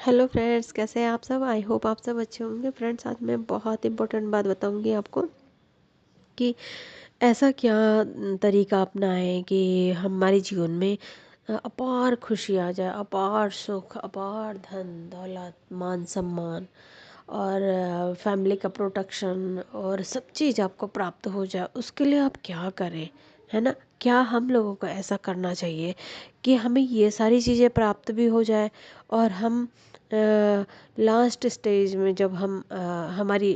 Hello friends, कैसे हैं आप सब। आई होप आप सब अच्छे होंगे। फ्रेंड्स, आज मैं बहुत इंपॉर्टेंट बात बताऊंगी आपको कि ऐसा क्या तरीका अपनाएं कि हमारे जीवन में अपार खुशी आ जाए, अपार सुख, अपार धन दौलत, मान सम्मान और फैमिली का प्रोटेक्शन और सब चीज़ आपको प्राप्त हो जाए। उसके लिए आप क्या करें, है ना। क्या हम लोगों को ऐसा करना चाहिए कि हमें ये सारी चीज़ें प्राप्त भी हो जाए और हम लास्ट स्टेज में जब हम हमारी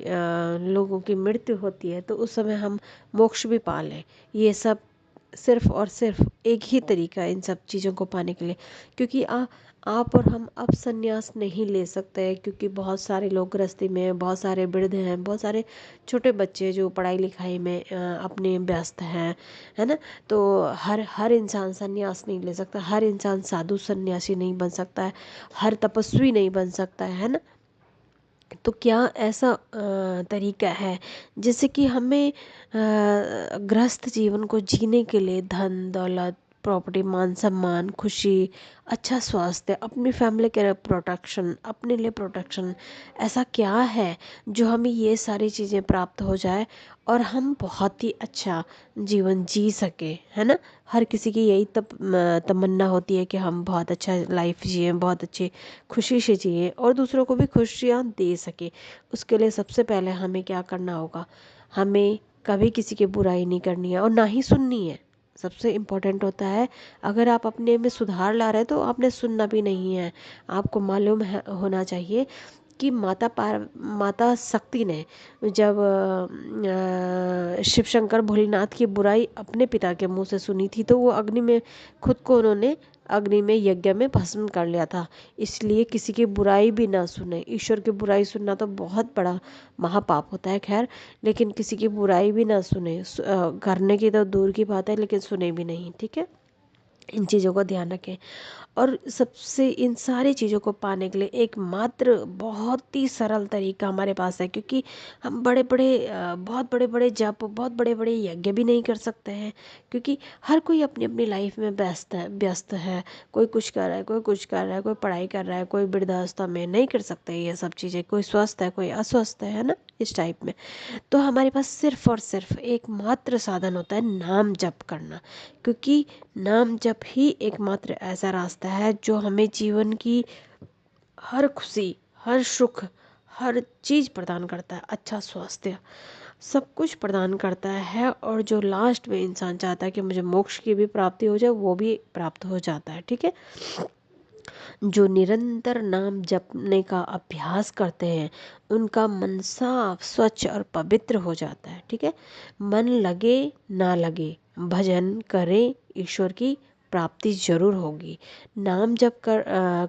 लोगों की मृत्यु होती है तो उस समय हम मोक्ष भी पा लें। ये सब सिर्फ और सिर्फ एक ही तरीका है इन सब चीज़ों को पाने के लिए, क्योंकि आप और हम अब संन्यास नहीं ले सकते हैं, क्योंकि बहुत सारे लोग गृहस्थी में हैं, बहुत सारे वृद्ध हैं, बहुत सारे छोटे बच्चे जो पढ़ाई लिखाई में अपने व्यस्त हैं, है ना। तो हर हर इंसान संन्यास नहीं ले सकता, हर इंसान साधु सन्यासी नहीं बन सकता है, हर तपस्वी नहीं बन सकता है ना। तो क्या ऐसा तरीका है जिससे कि हमें गृहस्थ जीवन को जीने के लिए धन दौलत, प्रॉपर्टी, मान सम्मान, खुशी, अच्छा स्वास्थ्य, अपनी फैमिली के प्रोटेक्शन, अपने लिए प्रोटेक्शन, ऐसा क्या है जो हमें ये सारी चीज़ें प्राप्त हो जाए और हम बहुत ही अच्छा जीवन जी सके, है ना। हर किसी की यही तमन्ना होती है कि हम बहुत अच्छा लाइफ जिए, बहुत अच्छी खुशी से जिए और दूसरों को भी खुशियाँ दे सके। उसके लिए सबसे पहले हमें क्या करना होगा, हमें कभी किसी की बुराई नहीं करनी है और ना ही सुननी है। सबसे इम्पोर्टेंट होता है, अगर आप अपने में सुधार ला रहे हैं तो आपने सुनना भी नहीं है। आपको मालूम है होना चाहिए कि माता शक्ति ने जब शिव शंकर भोलेनाथ की बुराई अपने पिता के मुंह से सुनी थी तो वो अग्नि में खुद को उन्होंने अग्नि में यज्ञ में भस्म कर लिया था। इसलिए किसी की बुराई भी ना सुने। ईश्वर की बुराई सुनना तो बहुत बड़ा महापाप होता है, खैर, लेकिन किसी की बुराई भी ना सुने। करने की तो दूर की बात है, लेकिन सुने भी नहीं, ठीक है। इन चीज़ों का ध्यान रखें। और सबसे इन सारी चीज़ों को पाने के लिए एकमात्र बहुत ही सरल तरीका हमारे पास है, क्योंकि हम बहुत बड़े बड़े जप, बहुत बड़े बड़े यज्ञ भी नहीं कर सकते हैं, क्योंकि हर कोई अपनी अपनी लाइफ में व्यस्त है। कोई कुछ कर रहा है, कोई कुछ कर रहा है, कोई पढ़ाई कर रहा है, कोई वृद्धावस्था में नहीं कर सकते ये सब चीज़ें, कोई स्वस्थ है, कोई अस्वस्थ है ना, इस टाइप में। तो हमारे पास सिर्फ और सिर्फ एकमात्र साधन होता है नाम जप करना, क्योंकि नाम जप ही एकमात्र ऐसा रास्ता है जो हमें जीवन की हर खुशी, हर सुख, हर चीज़ प्रदान करता है, अच्छा स्वास्थ्य, सब कुछ प्रदान करता है। और जो लास्ट में इंसान चाहता है कि मुझे मोक्ष की भी प्राप्ति हो जाए, वो भी प्राप्त हो जाता है, ठीक है। जो निरंतर नाम जपने का अभ्यास करते हैं उनका मन साफ, स्वच्छ और पवित्र हो जाता है, ठीक है। मन लगे ना लगे, भजन करें, ईश्वर की प्राप्ति जरूर होगी। नाम जप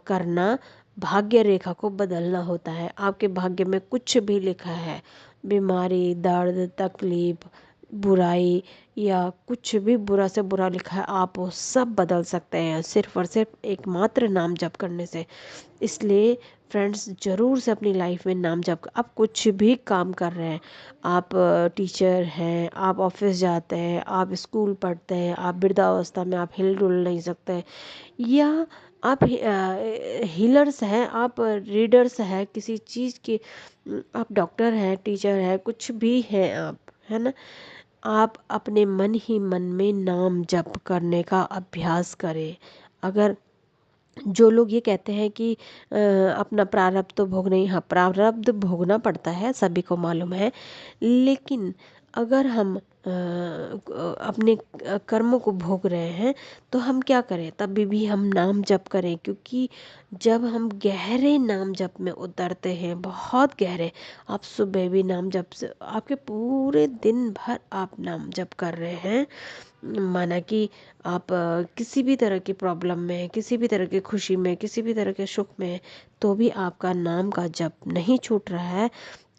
करना भाग्य रेखा को बदलना होता है। आपके भाग्य में कुछ भी लिखा है, बीमारी, दर्द, तकलीफ, बुराई या कुछ भी बुरा से बुरा लिखा है, आप वो सब बदल सकते हैं सिर्फ और सिर्फ एकमात्र नाम जप करने से। इसलिए फ्रेंड्स, ज़रूर से अपनी लाइफ में नाम जप, आप कुछ भी काम कर रहे हैं, आप टीचर हैं, आप ऑफिस जाते हैं, आप स्कूल पढ़ते हैं, आप वृद्धावस्था में आप हिल डुल नहीं सकते, या आप हीलर्स हैं, आप रीडर्स हैं किसी चीज़ के, आप डॉक्टर हैं, टीचर हैं, कुछ भी हैं आप, है ना। आप अपने मन ही मन में नाम जप करने का अभ्यास करें। अगर जो लोग ये कहते हैं कि अपना प्रारब्ध तो भोगना ही, हाँ, प्रारब्ध भोगना पड़ता है, सभी को मालूम है, लेकिन अगर हम अपने कर्मों को भोग रहे हैं तो हम क्या करें, तभी भी हम नाम जप करें, क्योंकि जब हम गहरे नाम जप में उतरते हैं, बहुत गहरे, आप सुबह भी नाम जप से आपके पूरे दिन भर आप नाम जप कर रहे हैं, माना कि आप किसी भी तरह की प्रॉब्लम में, किसी भी तरह की खुशी में, किसी भी तरह के सुख में, तो भी आपका नाम का जप नहीं छूट रहा है,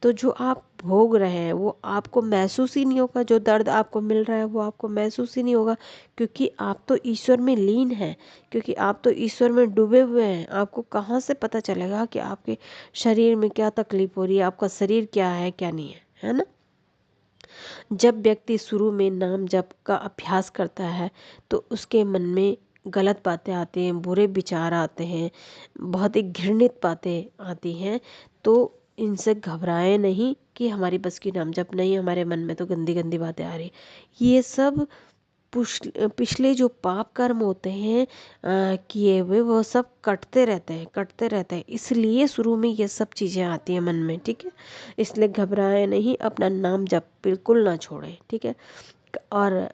तो जो आप भोग रहे हैं वो आपको महसूस ही नहीं होगा। जो दर्द आपको मिल रहा है वो आपको महसूस ही नहीं होगा, क्योंकि आप तो ईश्वर में लीन हैं, क्योंकि आप तो ईश्वर में डूबे हुए हैं। आपको कहाँ से पता चलेगा कि आपके शरीर में क्या तकलीफ हो रही है, आपका शरीर क्या है क्या नहीं है ना। जब व्यक्ति शुरू में नाम जप का अभ्यास करता है तो उसके मन में गलत बातें आती हैं, बुरे विचार आते हैं, बहुत ही घृणित बातें आती हैं, तो इनसे घबराएं नहीं कि हमारी बस की नाम जप नहीं, हमारे मन में तो गंदी गंदी बातें आ रही। ये सब पिछले जो पाप कर्म होते हैं किए हुए, वो सब कटते रहते हैं, कटते रहते हैं, इसलिए शुरू में ये सब चीज़ें आती हैं मन में, ठीक है। इसलिए घबराएं नहीं, अपना नाम जप बिल्कुल ना छोड़ें, ठीक है। और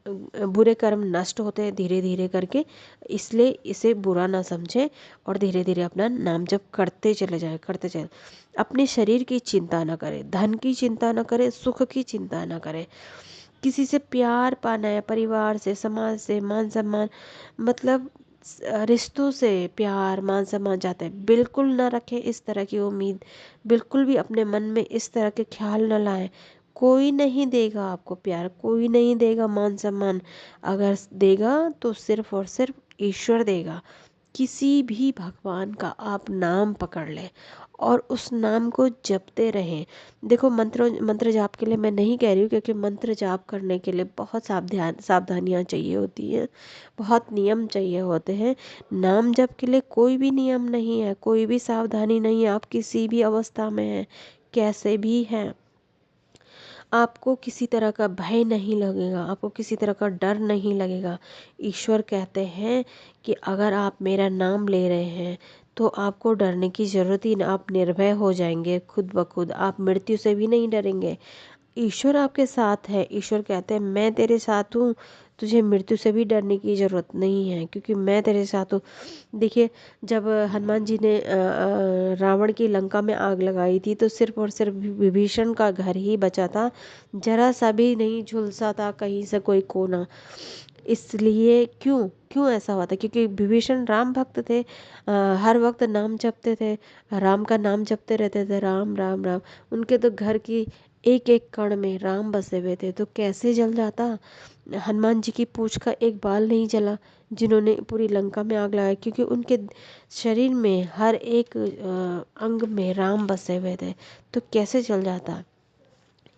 बुरे कर्म नष्ट होते हैं धीरे धीरे करके, इसलिए इसे बुरा ना समझें और धीरे धीरे अपना नाम जप करते चले जाएं, करते चले। अपने शरीर की चिंता ना करें, धन की चिंता ना करें, सुख की चिंता ना करें। किसी से प्यार पाना है, परिवार से, समाज से, मान सम्मान, मतलब रिश्तों से प्यार मान सम्मान चाहते हैं, बिल्कुल ना रखें इस तरह की उम्मीद। बिल्कुल भी अपने मन में इस तरह के ख्याल न लाएं। कोई नहीं देगा आपको प्यार, कोई नहीं देगा मान सम्मान। अगर देगा तो सिर्फ और सिर्फ ईश्वर देगा। किसी भी भगवान का आप नाम पकड़ लें और उस नाम को जपते रहें। देखो, मंत्र मंत्र जाप के लिए मैं नहीं कह रही हूँ, क्योंकि मंत्र जाप करने के लिए बहुत सावधानियाँ चाहिए होती हैं, बहुत नियम चाहिए होते हैं। नाम जप के लिए कोई भी नियम नहीं है, कोई भी सावधानी नहीं है। आप किसी भी अवस्था में हैं, कैसे भी हैं, आपको किसी तरह का भय नहीं लगेगा, आपको किसी तरह का डर नहीं लगेगा। ईश्वर कहते हैं कि अगर आप मेरा नाम ले रहे हैं तो आपको डरने की ज़रूरत ही ना, आप निर्भय हो जाएंगे खुद ब खुद, आप मृत्यु से भी नहीं डरेंगे। ईश्वर आपके साथ है। ईश्वर कहते हैं मैं तेरे साथ हूँ, तुझे मृत्यु से भी डरने की ज़रूरत नहीं है, क्योंकि मैं तेरे साथ हूँ। देखिए, जब हनुमान जी ने रावण की लंका में आग लगाई थी, तो सिर्फ और सिर्फ विभीषण का घर ही बचा था, जरा सा भी नहीं झुलसा था कहीं से कोई कोना। इसलिए क्यों क्यों ऐसा हुआ था? क्योंकि विभीषण राम भक्त थे, हर वक्त नाम जपते थे, राम का नाम जपते रहते थे, राम राम राम। उनके तो घर की एक एक कण में राम बसे हुए थे, तो कैसे जल जाता? हनुमान जी की पूंछ का एक बाल नहीं जला, जिन्होंने पूरी लंका में आग लगाई, क्योंकि उनके शरीर में हर एक अंग में राम बसे हुए थे, तो कैसे जल जाता?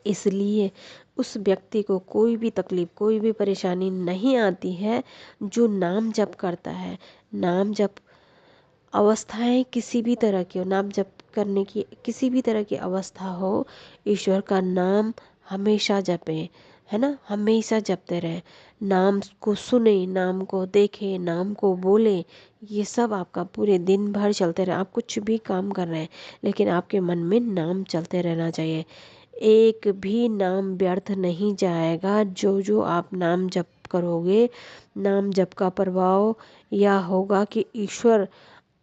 इसलिए उस व्यक्ति को कोई भी तकलीफ, कोई भी परेशानी नहीं आती है जो नाम जप करता है। नाम जप अवस्थाएं किसी भी तरह की हो, नाम जप करने की किसी भी तरह की अवस्था हो, ईश्वर का नाम हमेशा जपें, है ना, हमेशा जपते रहें। नाम को सुने, नाम को देखे, नाम को बोले, ये सब आपका पूरे दिन भर चलते रहे। आप कुछ भी काम कर रहे हैं, लेकिन आपके मन में नाम चलते रहना चाहिए। एक भी नाम व्यर्थ नहीं जाएगा। जो जो आप नाम जप करोगे, नाम जप का प्रभाव यह होगा कि ईश्वर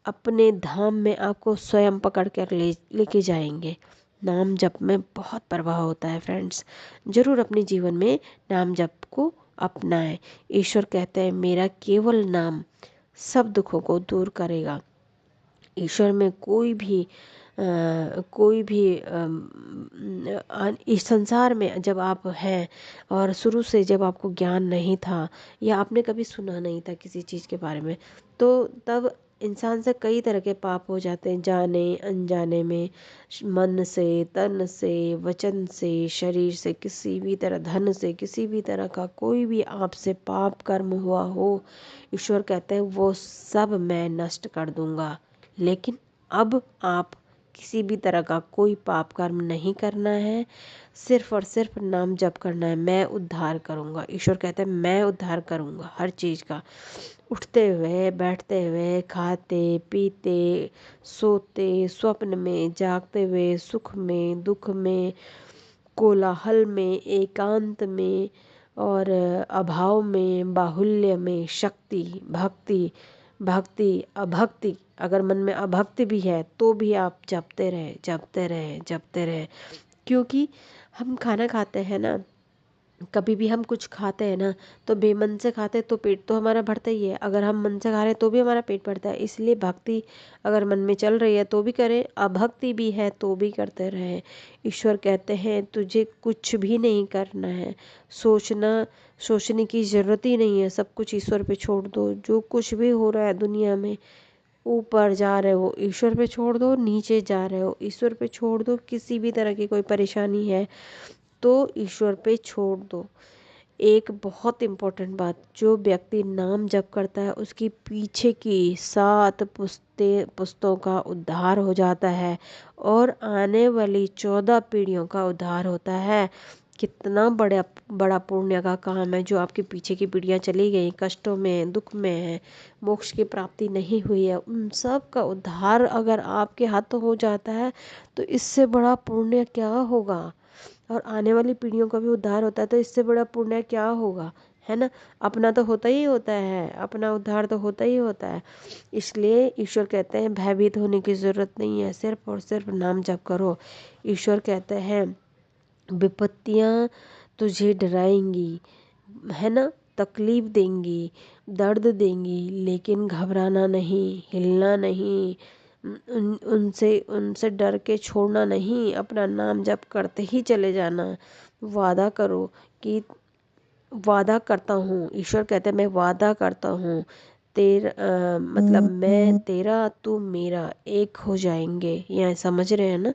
अपने धाम में आपको स्वयं पकड़ कर लेके जाएंगे। नाम जप में बहुत प्रभाव होता है फ्रेंड्स। जरूर अपने जीवन में नाम जप को अपनाएं। ईश्वर कहते हैं मेरा केवल नाम सब दुखों को दूर करेगा। ईश्वर में कोई भी इस संसार में जब आप हैं, और शुरू से जब आपको ज्ञान नहीं था या आपने कभी सुना नहीं था किसी चीज़ के बारे में, तो तब इंसान से कई तरह के पाप हो जाते हैं, जाने अनजाने में, मन से, तन से, वचन से, शरीर से, किसी भी तरह, धन से, किसी भी तरह का कोई भी आपसे पाप कर्म हुआ हो, ईश्वर कहते हैं वो सब मैं नष्ट कर दूंगा। लेकिन अब आप किसी भी तरह का कोई पाप कर्म नहीं करना है, सिर्फ और सिर्फ नाम जप करना है। मैं उद्धार करूंगा। ईश्वर कहते हैं मैं उद्धार करूंगा हर चीज़ का। उठते हुए, बैठते हुए, खाते पीते, सोते, स्वप्न में, जागते हुए, सुख में, दुख में, कोलाहल में, एकांत में, और अभाव में, बाहुल्य में, शक्ति, भक्ति, भक्ति, अभक्ति, अगर मन में अभक्ति भी है तो भी आप जपते रहे, जपते रहे, जपते रहे। क्योंकि हम खाना खाते हैं ना, कभी भी हम कुछ खाते हैं ना, तो बेमन से खाते हैं तो पेट तो हमारा भरता ही है, अगर हम मन से खा रहे हैं तो भी हमारा पेट भरता है। इसलिए भक्ति अगर मन में चल रही है तो भी करें, अभक्ति भी है तो भी करते रहें। ईश्वर कहते हैं तुझे कुछ भी नहीं करना है, सोचने की ज़रूरत ही नहीं है, सब कुछ ईश्वर पे छोड़ दो। जो कुछ भी हो रहा है दुनिया में, ऊपर जा रहे हो ईश्वर पे छोड़ दो, नीचे जा रहे हो ईश्वर पे छोड़ दो, किसी भी तरह की कोई परेशानी है तो ईश्वर पे छोड़ दो। एक बहुत इम्पोर्टेंट बात, जो व्यक्ति नाम जप करता है उसकी पीछे की 7 पुश्तों का उद्धार हो जाता है और आने वाली 14 पीढ़ियों का उद्धार होता है। कितना बड़ा बड़ा पुण्य का काम है। जो आपके पीछे की पीढ़ियाँ चली गई, कष्टों में, दुख में है, मोक्ष की प्राप्ति नहीं हुई है, उन सब का उद्धार अगर आपके हाथों हो जाता है तो इससे बड़ा पुण्य क्या होगा। और आने वाली पीढ़ियों का भी उद्धार होता है तो इससे बड़ा पुण्य क्या होगा, है ना। अपना तो होता ही होता है, अपना उद्धार तो होता ही होता है। इसलिए ईश्वर कहते हैं भयभीत होने की ज़रूरत नहीं है, सिर्फ और सिर्फ नाम जप करो। ईश्वर कहते हैं विपत्तियाँ तुझे डराएंगी, है ना, तकलीफ देंगी, दर्द देंगी, लेकिन घबराना नहीं, हिलना नहीं, उनसे उनसे डर के छोड़ना नहीं, अपना नाम जप करते ही चले जाना। वादा करो कि वादा करता हूँ, ईश्वर कहते हैं मैं वादा करता हूँ तेरा मतलब मैं तेरा तू मेरा एक हो जाएंगे। यहाँ समझ रहे हैं ना,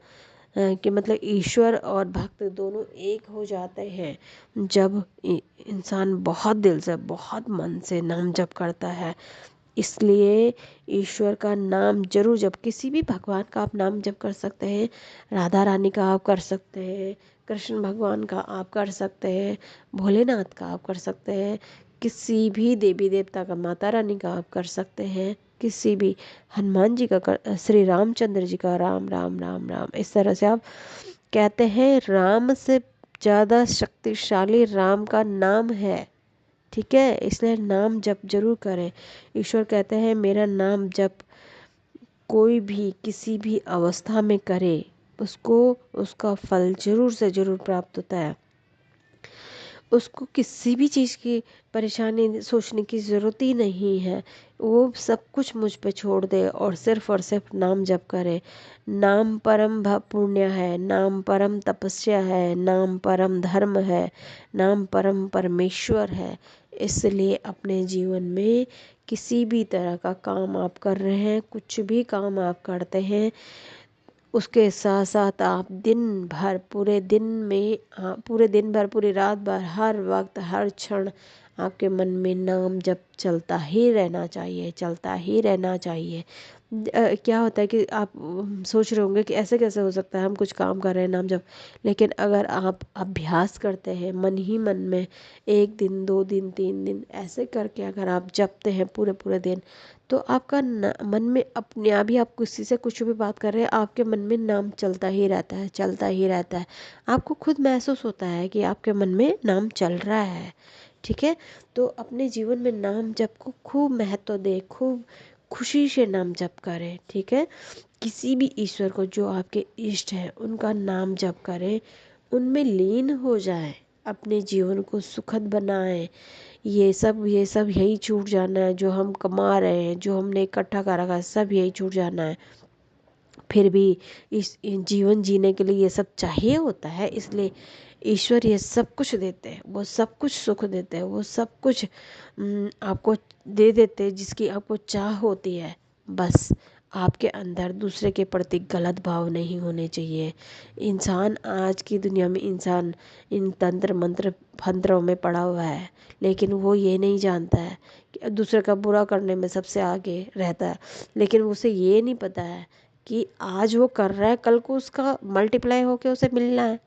कि मतलब ईश्वर और भक्त दोनों एक हो जाते हैं जब इंसान बहुत दिल से, बहुत मन से नाम जप करता है। इसलिए ईश्वर का नाम जरूर जप, किसी भी भगवान का आप नाम जप कर सकते हैं। राधा रानी का आप कर सकते हैं, कृष्ण भगवान का आप कर सकते हैं, भोलेनाथ का आप कर सकते हैं, किसी भी देवी देवता का, माता रानी का आप कर सकते हैं, किसी भी हनुमान जी का श्री रामचंद्र जी का, राम राम राम राम, इस तरह से आप कहते हैं। राम से ज़्यादा शक्तिशाली राम का नाम है, ठीक है। इसलिए नाम जप जरूर करें। ईश्वर कहते हैं मेरा नाम जप कोई भी किसी भी अवस्था में करे उसको उसका फल जरूर से जरूर प्राप्त होता है। उसको किसी भी चीज़ की परेशानी सोचने की ज़रूरत ही नहीं है। वो सब कुछ मुझ पे छोड़ दे और सिर्फ नाम जप करे। नाम परम पुण्य है, नाम परम तपस्या है, नाम परम धर्म है, नाम परम परमेश्वर है। इसलिए अपने जीवन में किसी भी तरह का काम आप कर रहे हैं, कुछ भी काम आप करते हैं, उसके साथ साथ आप दिन भर, पूरे दिन में, पूरे दिन भर, पूरी रात भर, हर वक्त, हर क्षण आपके मन में नाम जप चलता ही रहना चाहिए, चलता ही रहना चाहिए। क्या होता है कि आप सोच रहे होंगे कि ऐसे कैसे हो सकता है, हम कुछ काम कर रहे हैं नाम जप, लेकिन अगर आप अभ्यास करते हैं मन ही मन में, 1 दिन 2 दिन 3 दिन ऐसे करके अगर आप जपते हैं पूरे पूरे दिन, तो आपका मन में अपने आप ही, आप किसी से कुछ भी बात कर रहे हैं, आपके मन में नाम चलता ही रहता है, चलता ही रहता है। आपको खुद महसूस होता है कि आपके मन में नाम चल रहा है, ठीक है। तो अपने जीवन में नाम जप को खूब महत्व दे, खूब खुशी से नाम जप करें, ठीक है। किसी भी ईश्वर को जो आपके इष्ट है उनका नाम जप करें, उनमें लीन हो जाए, अपने जीवन को सुखद बनाएं। ये सब यही छूट जाना है, जो हम कमा रहे हैं, जो हमने इकट्ठा कर रखा है, सब यही छूट जाना है। फिर भी इस जीवन जीने के लिए ये सब चाहिए होता है। इसलिए ईश्वर ये सब कुछ देते हैं, वो सब कुछ सुख देते हैं, वो सब कुछ आपको दे देते हैं जिसकी आपको चाह होती है। बस आपके अंदर दूसरे के प्रति गलत भाव नहीं होने चाहिए। इंसान, आज की दुनिया में इंसान इन तंत्र मंत्र फंत्रों में पड़ा हुआ है, लेकिन वो ये नहीं जानता है कि दूसरे का बुरा करने में सबसे आगे रहता है, लेकिन उसे ये नहीं पता है कि आज वो कर रहा है, कल को उसका मल्टीप्लाई होके उसे मिलना है।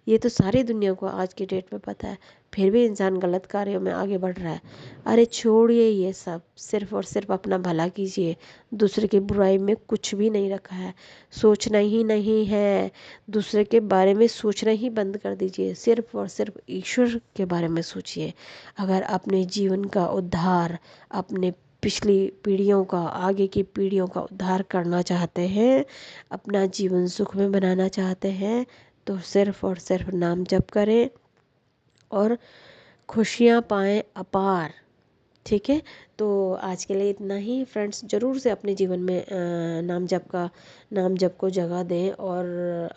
ये तो सारी दुनिया को आज की डेट में पता है, फिर भी इंसान गलत कार्यों में आगे बढ़ रहा है। अरे छोड़िए ये सब, सिर्फ और सिर्फ अपना भला कीजिए। दूसरे की बुराई में कुछ भी नहीं रखा है, सोचना ही नहीं है। दूसरे के बारे में सोचना ही बंद कर दीजिए, सिर्फ और सिर्फ ईश्वर के बारे में सोचिए। अगर अपने जीवन का उद्धार, अपने पिछली पीढ़ियों का, आगे की पीढ़ियों का उद्धार करना चाहते हैं, अपना जीवन सुख में बनाना चाहते हैं, तो सिर्फ और सिर्फ नाम जप करें और खुशियाँ पाएं अपार, ठीक है। तो आज के लिए इतना ही फ्रेंड्स। ज़रूर से अपने जीवन में नाम जप को जगह दें और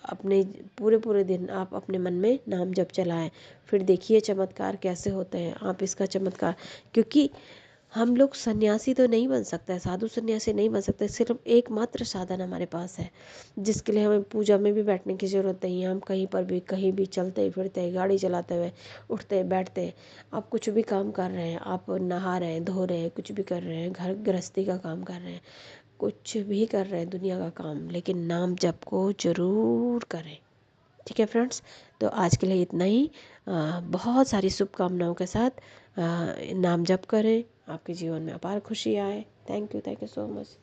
अपने पूरे पूरे दिन आप अपने मन में नाम जप चलाएं। फिर देखिए चमत्कार कैसे होते हैं, आप इसका चमत्कार, क्योंकि हम लोग सन्यासी तो नहीं बन सकते, साधु सन्यासी नहीं बन सकते, सिर्फ एकमात्र साधन हमारे पास है जिसके लिए हमें पूजा में भी बैठने की ज़रूरत नहीं है। हम कहीं पर भी कहीं भी चलते फिरते, गाड़ी चलाते हुए, उठते बैठते, आप कुछ भी काम कर रहे हैं, आप नहा रहे हैं, धो रहे हैं, कुछ भी कर रहे हैं, घर गृहस्थी का काम कर रहे हैं, कुछ भी कर रहे हैं दुनिया का काम, लेकिन नाम जप को ज़रूर करें। ठीक है फ्रेंड्स, तो आज के लिए इतना ही। बहुत सारी शुभकामनाओं के साथ नाम जप करें, आपके जीवन में अपार खुशी आए। Thank you so much.